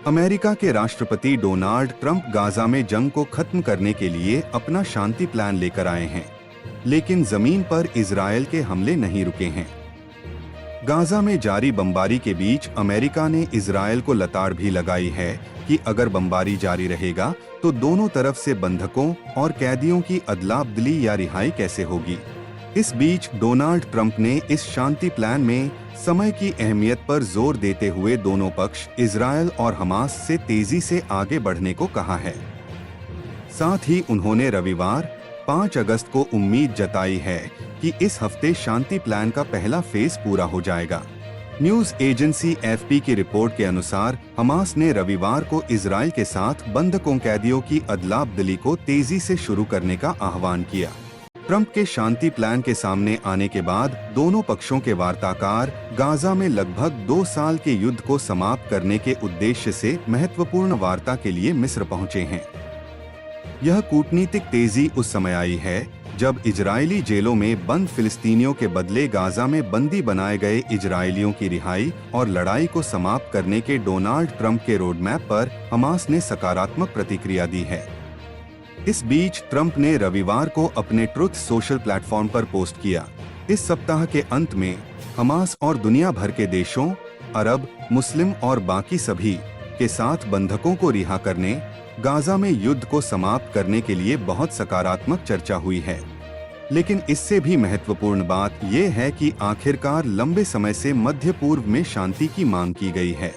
America के राष्ट्रपति Donald Trump Gaza में जंग को खत्म करने के लिए अपना शांति प्लान लेकर आए हैं, लेकिन जमीन पर इजरायल के हमले नहीं रुके हैं। गाजा में जारी बमबारी के बीच अमेरिका ने इजरायल को लताड़ भी लगाई है कि अगर बमबारी जारी रहेगा तो दोनों तरफ से बंधकों और कैदियों की अदला-बदली या रिहाई कैसे होगी। इस बीच डोनाल्ड ट्रंप ने इस शांति प्लान में समय की अहमियत पर जोर देते हुए दोनों पक्ष इजरायल और हमास से तेजी से आगे बढ़ने को कहा है। साथ ही उन्होंने रविवार 5 अगस्त को उम्मीद जताई है कि इस हफ्ते शांति प्लान का पहला फेज पूरा हो जाएगा। न्यूज एजेंसी एफपी की रिपोर्ट के अनुसार हमास ने रविवार को इजरायल के साथ बंधकों कैदियों की अदला-बदली को तेजी से शुरू करने का आह्वान किया। ट्रंप के शांति प्लान के सामने आने के बाद दोनों पक्षों के वार्ताकार गाजा में लगभग 2 साल के युद्ध को समाप्त करने के उद्देश्य से महत्वपूर्ण वार्ता के लिए मिस्र पहुंचे हैं। यह कूटनीतिक तेजी उस समय आई है जब इजरायली जेलों में बंद फिलिस्तीनियों के बदले गाजा में बंदी बनाए गए इजरायलियों की रिहाई और लड़ाई को समाप्त करने के डोनाल्ड ट्रंप के रोडमैप पर हमास ने सकारात्मक प्रतिक्रिया दी है। इस बीच ट्रंप ने रविवार को अपने ट्रुथ सोशल प्लेटफॉर्म पर पोस्ट किया, इस सप्ताह के अंत में हमास और दुनिया भर के देशों, अरब, मुस्लिम और बाकी सभी के साथ बंधकों को रिहा करने, गाजा में युद्ध को समाप्त करने के लिए बहुत सकारात्मक चर्चा हुई है। लेकिन इससे भी महत्वपूर्ण बात यह है कि आखिरकार लंबे समय से मध्य पूर्व में शांति की मांग की गई है।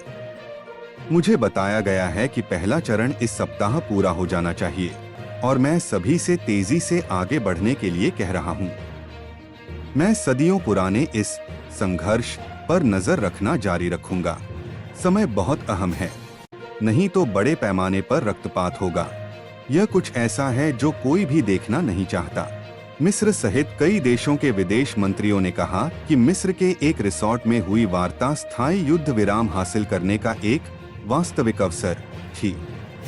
मुझे बताया गया है कि पहला चरण इस सप्ताह पूरा हो जाना चाहिए और मैं सभी से तेजी से आगे बढ़ने के लिए कह रहा हूं। मैं सदियों पुराने इस संघर्ष पर नजर रखना जारी रखूंगा। समय बहुत अहम है, नहीं तो बड़े पैमाने पर रक्तपात होगा। यह कुछ ऐसा है जो कोई भी देखना नहीं चाहता। मिस्र सहित कई देशों के विदेश मंत्रियों ने कहा कि मिस्र के एक रिसोर्ट में हुई वार्ता स्थायी युद्ध विराम हासिल करने का एक वास्तविक अवसर थी,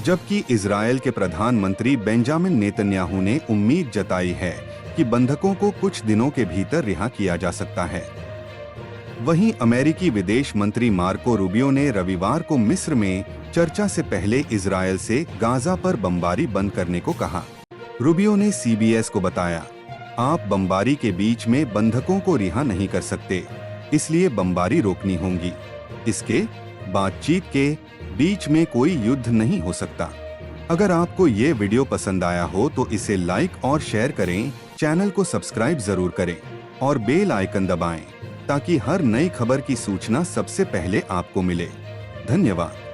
जबकि इजरायल के प्रधानमंत्री बेंजामिन नेतन्याहू ने उम्मीद जताई है कि बंधकों को कुछ दिनों के भीतर रिहा किया जा सकता है। वहीं अमेरिकी विदेश मंत्री मार्को रूबियो ने रविवार को मिस्र में चर्चा से पहले इजरायल से गाजा पर बमबारी बंद करने को कहा। रूबियो ने सीबीएस को बताया, आप बमबारी के बीच में बंधकों को रिहा नहीं कर सकते, इसलिए बमबारी रोकनी होगी। इसके बातचीत के बीच में कोई युद्ध नहीं हो सकता। अगर आपको ये वीडियो पसंद आया हो तो इसे लाइक और शेयर करें, चैनल को सब्सक्राइब जरूर करें और बेल आइकन दबाएं ताकि हर नई खबर की सूचना सबसे पहले आपको मिले। धन्यवाद।